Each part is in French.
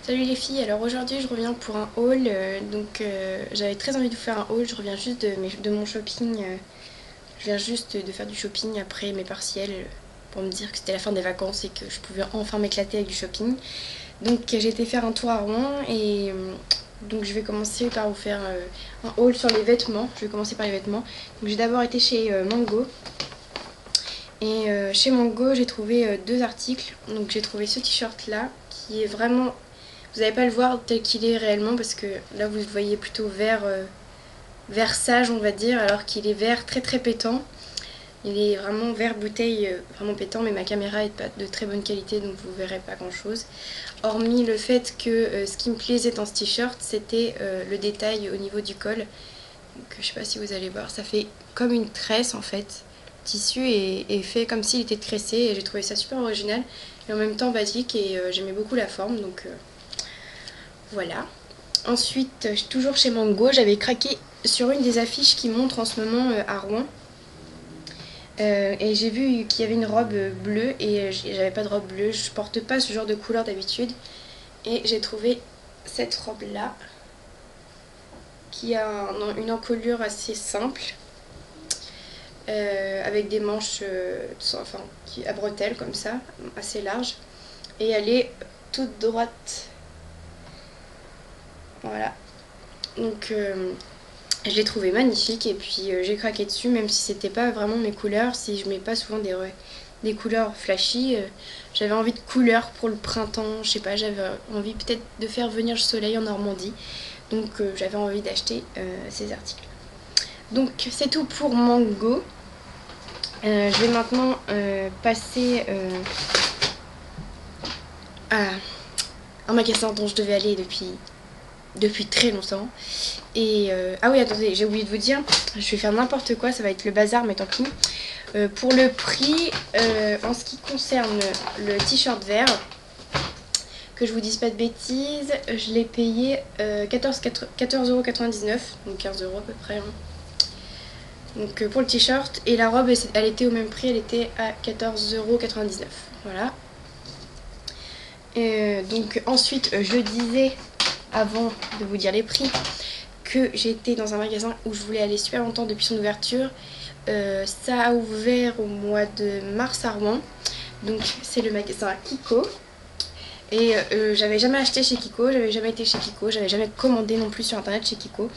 Salut les filles, alors aujourd'hui je reviens pour un haul, j'avais très envie de vous faire un haul, je reviens juste de mon shopping, je viens juste de faire du shopping après mes partiels pour me dire que c'était la fin des vacances et que je pouvais enfin m'éclater avec du shopping. Donc j'ai été faire un tour à Rouen et donc je vais commencer par vous faire un haul sur les vêtements, je vais commencer par les vêtements. Donc j'ai d'abord été chez Mango. Et chez Mango, j'ai trouvé deux articles. Donc j'ai trouvé ce t-shirt là qui est vraiment... Vous n'allez pas le voir tel qu'il est réellement parce que là vous le voyez plutôt vert, vert sage on va dire, alors qu'il est vert très très pétant. Il est vraiment vert bouteille, vraiment pétant, mais ma caméra est pas de très bonne qualité donc vous verrez pas grand chose. Hormis le fait que ce qui me plaisait dans ce t-shirt c'était le détail au niveau du col. Donc je sais pas si vous allez voir, ça fait comme une tresse en fait. Le tissu est fait comme s'il était tressé et j'ai trouvé ça super original et en même temps basique et j'aimais beaucoup la forme donc voilà. Ensuite, toujours chez Mango, j'avais craqué sur une des affiches qui montre en ce moment à Rouen. Et j'ai vu qu'il y avait une robe bleue et j'avais pas de robe bleue, je porte pas ce genre de couleur d'habitude. Et j'ai trouvé cette robe là qui a une encolure assez simple avec des manches enfin, à bretelles comme ça, assez larges. Et elle est toute droite. Voilà. Donc je l'ai trouvé magnifique et puis j'ai craqué dessus même si c'était pas vraiment mes couleurs. Si je mets pas souvent des couleurs flashy, j'avais envie de couleurs pour le printemps, je sais pas, j'avais envie peut-être de faire venir le soleil en Normandie. Donc j'avais envie d'acheter ces articles. Donc c'est tout pour Mango. Je vais maintenant passer à un magasin dont je devais aller depuis très longtemps. Et ah oui, attendez, j'ai oublié de vous dire, je vais faire n'importe quoi, ça va être le bazar, mais tant pis. Pour le prix, en ce qui concerne le t-shirt vert, que je vous dise pas de bêtises, je l'ai payé 14,99€, donc 15 € à peu près. Hein. Donc pour le t-shirt, et la robe, elle était au même prix, elle était à 14,99€. Voilà. Donc ensuite, je disais, avant de vous dire les prix, que j'étais dans un magasin où je voulais aller super longtemps depuis son ouverture. Ça a ouvert au mois de mars à Rouen. Donc c'est le magasin Kiko. Et j'avais jamais acheté chez Kiko, j'avais jamais été chez Kiko, j'avais jamais commandé non plus sur internet chez Kiko.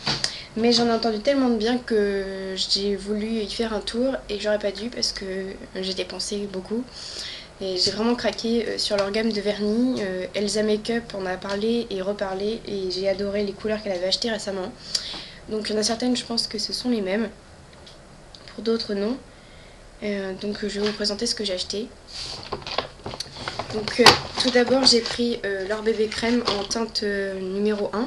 Mais j'en ai entendu tellement de bien que j'ai voulu y faire un tour et j'aurais pas dû parce que j'ai dépensé beaucoup. Et j'ai vraiment craqué sur leur gamme de vernis. Elsa Makeup en a parlé et reparlé et j'ai adoré les couleurs qu'elle avait achetées récemment. Donc il y en a certaines, je pense que ce sont les mêmes. Pour d'autres, non. Donc je vais vous présenter ce que j'ai acheté. Donc tout d'abord, j'ai pris leur bébé crème en teinte numéro 1.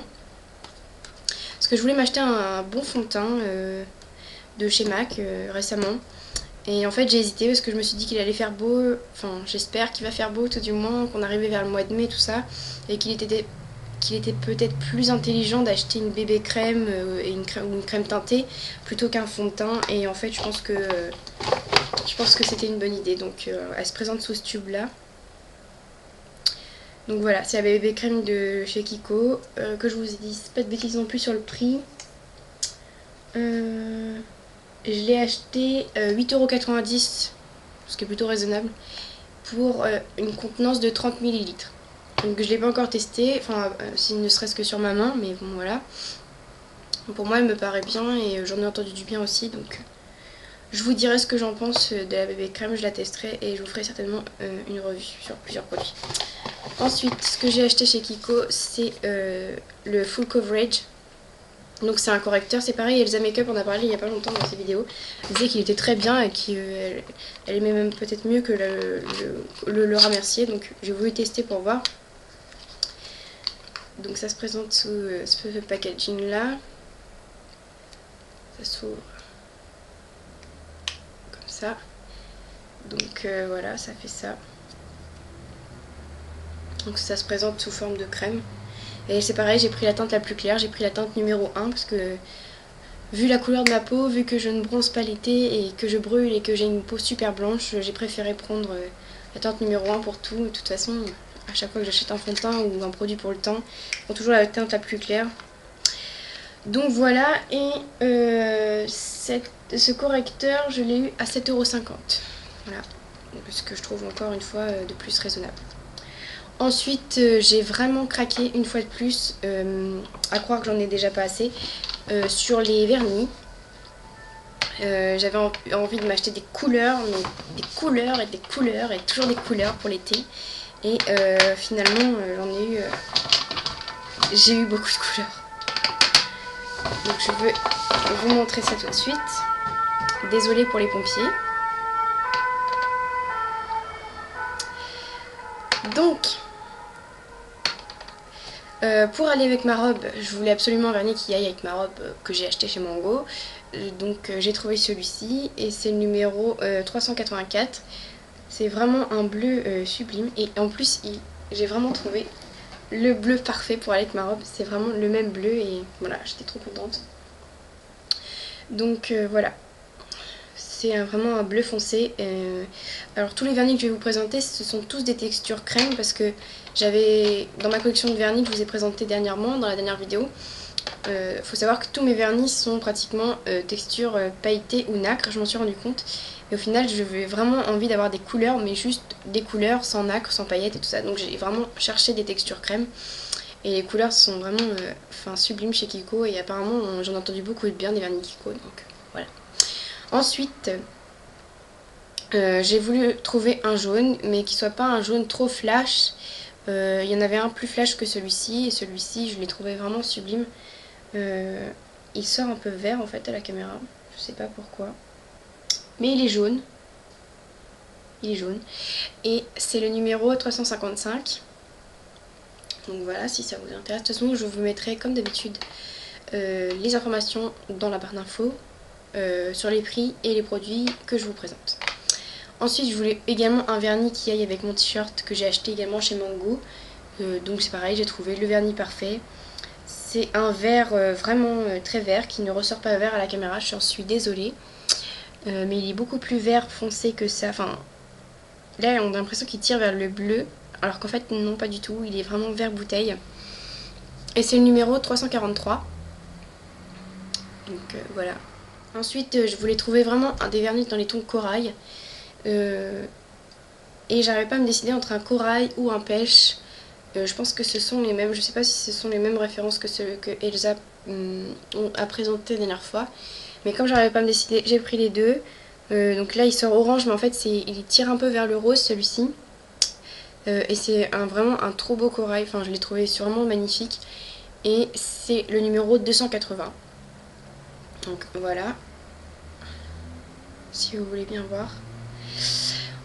Parce que je voulais m'acheter un bon fond de teint de chez MAC récemment. Et en fait j'ai hésité parce que je me suis dit qu'il allait faire beau, enfin j'espère qu'il va faire beau tout du moins, qu'on arrivait vers le mois de mai tout ça, et qu'il était peut-être plus intelligent d'acheter une bébé crème et une crème teintée plutôt qu'un fond de teint. Et en fait je pense que c'était une bonne idée. Donc elle se présente sous ce tube là. Donc voilà, c'est la bébé crème de chez Kiko, que je vous ai dit pas de bêtises non plus sur le prix. Je l'ai acheté 8,90€, ce qui est plutôt raisonnable, pour une contenance de 30 ml. Donc je ne l'ai pas encore testé, enfin si ne serait-ce que sur ma main, mais bon voilà. Pour moi elle me paraît bien et j'en ai entendu du bien aussi, donc je vous dirai ce que j'en pense de la bébé crème, je la testerai et je vous ferai certainement une revue sur plusieurs produits. Ensuite, ce que j'ai acheté chez Kiko, c'est le Full Coverage. Donc c'est un correcteur, c'est pareil, Elsa Makeup en a parlé il n'y a pas longtemps dans ses vidéos. Elle disait qu'il était très bien et qu'elle aimait même peut-être mieux que le Laura Mercier. Donc j'ai voulu tester pour voir. Donc ça se présente sous ce packaging là. Ça s'ouvre comme ça. Donc voilà, ça fait ça. Donc ça se présente sous forme de crème. Et c'est pareil, j'ai pris la teinte la plus claire, j'ai pris la teinte numéro 1 parce que vu la couleur de ma peau, vu que je ne bronze pas l'été et que je brûle et que j'ai une peau super blanche, j'ai préféré prendre la teinte numéro 1 pour tout. De toute façon, à chaque fois que j'achète un fond de teint ou un produit pour le teint. Ils ont toujours la teinte la plus claire. Donc voilà, et ce correcteur, je l'ai eu à 7,50 €. Voilà, ce que je trouve encore une fois de plus raisonnable. Ensuite, j'ai vraiment craqué une fois de plus, à croire que j'en ai déjà pas assez, sur les vernis. J'avais envie de m'acheter des couleurs, mais des couleurs et des couleurs et toujours des couleurs pour l'été. Et finalement, j'ai eu beaucoup de couleurs. Donc je veux vous montrer ça tout de suite. Désolée pour les pompiers. Donc, pour aller avec ma robe, je voulais absolument un vernis qui aille avec ma robe que j'ai acheté chez Mango. Donc j'ai trouvé celui-ci et c'est le numéro 384. C'est vraiment un bleu sublime et en plus j'ai vraiment trouvé le bleu parfait pour aller avec ma robe. C'est vraiment le même bleu et voilà, j'étais trop contente. Donc voilà, c'est vraiment un bleu foncé. Alors tous les vernis que je vais vous présenter, ce sont tous des textures crème parce que j'avais dans ma collection de vernis que je vous ai présenté dernièrement dans la dernière vidéo. Faut savoir que tous mes vernis sont pratiquement texture pailletée ou nacre, je m'en suis rendu compte. Et au final, j'avais vraiment envie d'avoir des couleurs, mais juste des couleurs sans nacre, sans paillettes et tout ça. Donc j'ai vraiment cherché des textures crème. Et les couleurs sont vraiment sublimes chez Kiko. Et apparemment, j'en ai entendu beaucoup de bien des vernis Kiko. Donc voilà. Ensuite, j'ai voulu trouver un jaune, mais qui soit pas un jaune trop flash. Il y en avait un plus flash que celui-ci. Et celui-ci, je l'ai trouvé vraiment sublime. Il sort un peu vert en fait à la caméra. Je sais pas pourquoi. Mais il est jaune. Il est jaune. Et c'est le numéro 355. Donc voilà, si ça vous intéresse. De toute façon, je vous mettrai comme d'habitude les informations dans la barre d'infos sur les prix et les produits que je vous présente. Ensuite, je voulais également un vernis qui aille avec mon t-shirt que j'ai acheté également chez Mango. Donc c'est pareil, j'ai trouvé le vernis parfait. C'est un vert vraiment très vert qui ne ressort pas vert à la caméra, j'en suis désolée. Mais il est beaucoup plus vert foncé que ça. Enfin, là on a l'impression qu'il tire vers le bleu, alors qu'en fait non, pas du tout, il est vraiment vert bouteille. Et c'est le numéro 343. Donc voilà. Ensuite je voulais trouver vraiment des vernis dans les tons corail. Et j'arrivais pas à me décider entre un corail ou un pêche. Je pense que ce sont les mêmes, je sais pas si ce sont les mêmes références que ceux que Elsa a présenté la dernière fois. Mais comme j'arrivais pas à me décider, j'ai pris les deux. Donc là il sort orange, mais en fait il tire un peu vers le rose celui-ci. Et c'est vraiment un trop beau corail, enfin je l'ai trouvé vraiment magnifique. Et c'est le numéro 280. Donc voilà, si vous voulez bien voir.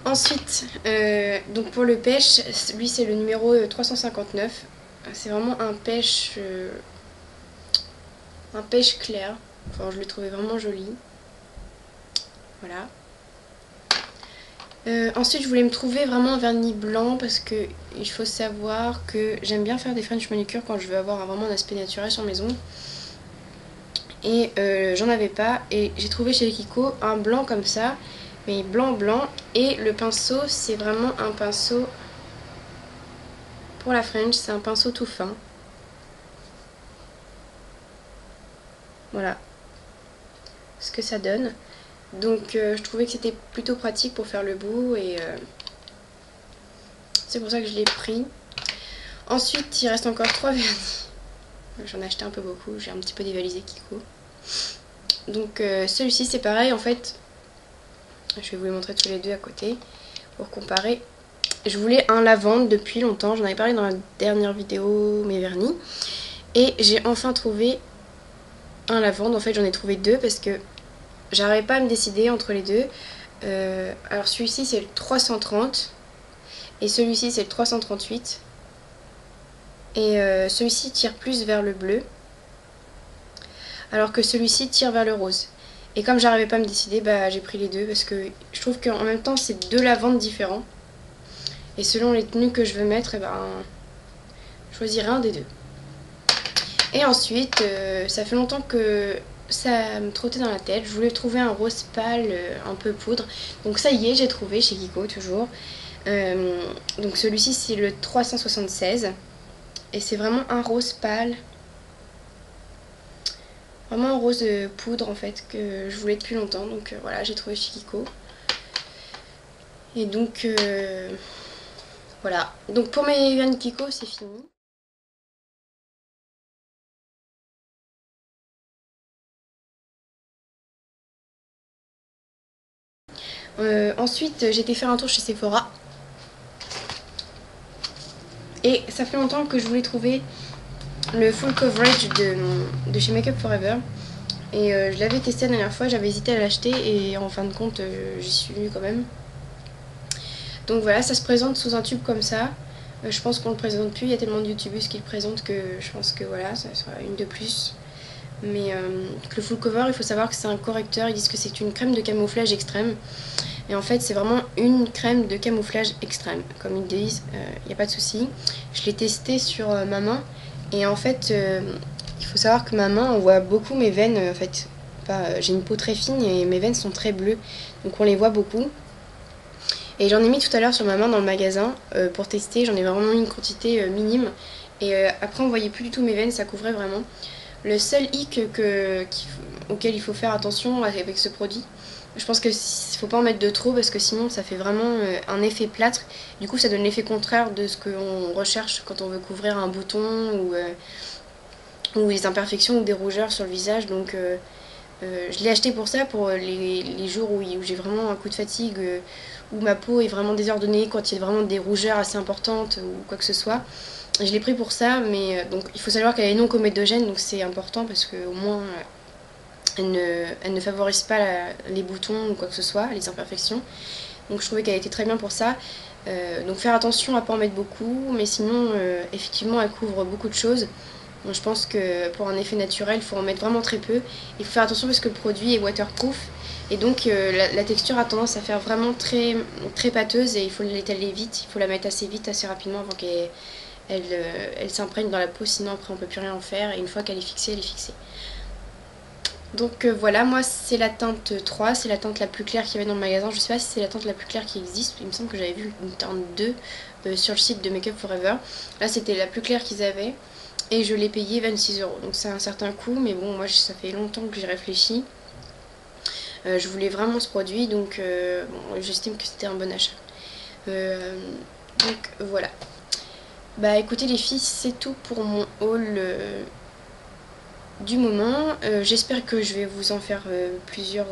Ensuite, donc pour le pêche, lui c'est le numéro 359. C'est vraiment un pêche clair. Enfin, je l'ai trouvé vraiment joli. Voilà. Ensuite, je voulais me trouver vraiment un vernis blanc parce que il faut savoir que j'aime bien faire des French manicure quand je veux avoir vraiment un aspect naturel sur mes ongles. Et j'en avais pas. Et j'ai trouvé chez Kiko un blanc comme ça. Mais blanc et le pinceau c'est vraiment un pinceau pour la French, c'est un pinceau tout fin. Voilà ce que ça donne. Donc je trouvais que c'était plutôt pratique pour faire le bout et c'est pour ça que je l'ai pris. Ensuite il reste encore 3 vernis. J'en ai acheté un peu beaucoup, j'ai un petit peu dévalisé Kiko. Donc celui-ci c'est pareil en fait. Je vais vous les montrer tous les deux à côté pour comparer. Je voulais un lavande depuis longtemps, j'en avais parlé dans la dernière vidéo mes vernis. Et j'ai enfin trouvé un lavande, en fait j'en ai trouvé deux parce que j'arrivais pas à me décider entre les deux. Alors celui-ci c'est le 330 et celui-ci c'est le 338. Et celui-ci tire plus vers le bleu alors que celui-ci tire vers le rose. Et comme j'arrivais pas à me décider, bah, j'ai pris les deux parce que je trouve qu'en même temps c'est deux lavandes différents. Et selon les tenues que je veux mettre, je choisirai un des deux. Et ensuite, ça fait longtemps que ça me trottait dans la tête. Je voulais trouver un rose pâle, un peu poudre. Donc ça y est, j'ai trouvé chez Kiko toujours. Donc celui-ci c'est le 376 et c'est vraiment un rose pâle. Vraiment un rose poudre en fait que je voulais depuis longtemps, donc voilà, j'ai trouvé chez Kiko. Et donc voilà, donc pour mes vernis Kiko c'est fini. Ensuite j'ai été faire un tour chez Sephora. Et ça fait longtemps que je voulais trouver le full coverage de chez Make Up Forever. Et je l'avais testé la dernière fois, j'avais hésité à l'acheter et en fin de compte j'y suis venue quand même. Donc voilà, ça se présente sous un tube comme ça. Je pense qu'on le présente plus, il y a tellement de youtubeuses qui le présentent que je pense que voilà, ça sera une de plus. Mais le full cover, il faut savoir que c'est un correcteur, ils disent que c'est une crème de camouflage extrême. Et en fait c'est vraiment une crème de camouflage extrême, comme ils disent, il n'y a pas de souci. Je l'ai testé sur ma main et en fait il faut savoir que ma main on voit beaucoup mes veines en fait. J'ai une peau très fine et mes veines sont très bleues, donc on les voit beaucoup. Et j'en ai mis tout à l'heure sur ma main dans le magasin pour tester, j'en ai vraiment mis une quantité minime. Et après on voyait plus du tout mes veines, ça couvrait vraiment. Le seul hic auquel il faut faire attention avec ce produit, je pense qu'il ne faut pas en mettre de trop parce que sinon ça fait vraiment un effet plâtre. Du coup ça donne l'effet contraire de ce qu'on recherche quand on veut couvrir un bouton ou des imperfections ou des rougeurs sur le visage. Donc je l'ai acheté pour ça, pour les jours où j'ai vraiment un coup de fatigue, où ma peau est vraiment désordonnée, quand il y a vraiment des rougeurs assez importantes ou quoi que ce soit. Je l'ai pris pour ça, mais donc il faut savoir qu'elle est non comédogène, donc c'est important parce qu'au moins elle ne favorise pas les boutons ou quoi que ce soit, les imperfections. Donc je trouvais qu'elle était très bien pour ça. Donc faire attention à ne pas en mettre beaucoup, mais sinon effectivement elle couvre beaucoup de choses. Donc je pense que pour un effet naturel, il faut en mettre vraiment très peu. Il faut faire attention parce que le produit est waterproof. Et donc la texture a tendance à faire vraiment très, très pâteuse et il faut l'étaler vite. Il faut la mettre assez vite, assez rapidement avant qu'elle s'imprègne dans la peau. Sinon après on ne peut plus rien en faire. Et une fois qu'elle est fixée, elle est fixée. Donc voilà, moi c'est la teinte 3, c'est la teinte la plus claire qu'il y avait dans le magasin. Je sais pas si c'est la teinte la plus claire qui existe. Il me semble que j'avais vu une teinte 2 sur le site de Make Up Forever. Là c'était la plus claire qu'ils avaient. Et je l'ai payé 26 €. Donc c'est un certain coût, mais bon, moi ça fait longtemps que j'y réfléchis. Je voulais vraiment ce produit, donc bon, j'estime que c'était un bon achat. Donc voilà. Bah écoutez les filles, c'est tout pour mon haul du moment. J'espère que je vais vous en faire plusieurs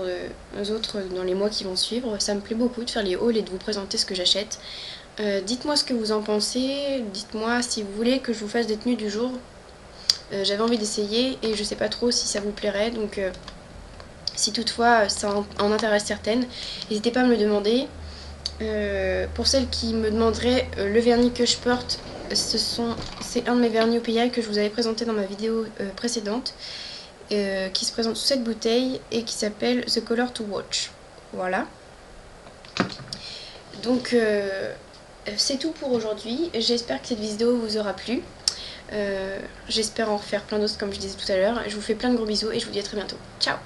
autres dans les mois qui vont suivre. Ça me plaît beaucoup de faire les hauls et de vous présenter ce que j'achète. Dites-moi ce que vous en pensez, dites-moi si vous voulez que je vous fasse des tenues du jour. J'avais envie d'essayer et je sais pas trop si ça vous plairait, donc si toutefois ça en intéresse certaines, n'hésitez pas à me le demander. Pour celles qui me demanderaient le vernis que je porte, c'est un de mes vernis au PI que je vous avais présenté dans ma vidéo précédente, qui se présente sous cette bouteille et qui s'appelle The Color to Watch. Voilà. Donc c'est tout pour aujourd'hui. J'espère que cette vidéo vous aura plu. J'espère en refaire plein d'autres comme je disais tout à l'heure. Je vous fais plein de gros bisous et je vous dis à très bientôt. Ciao!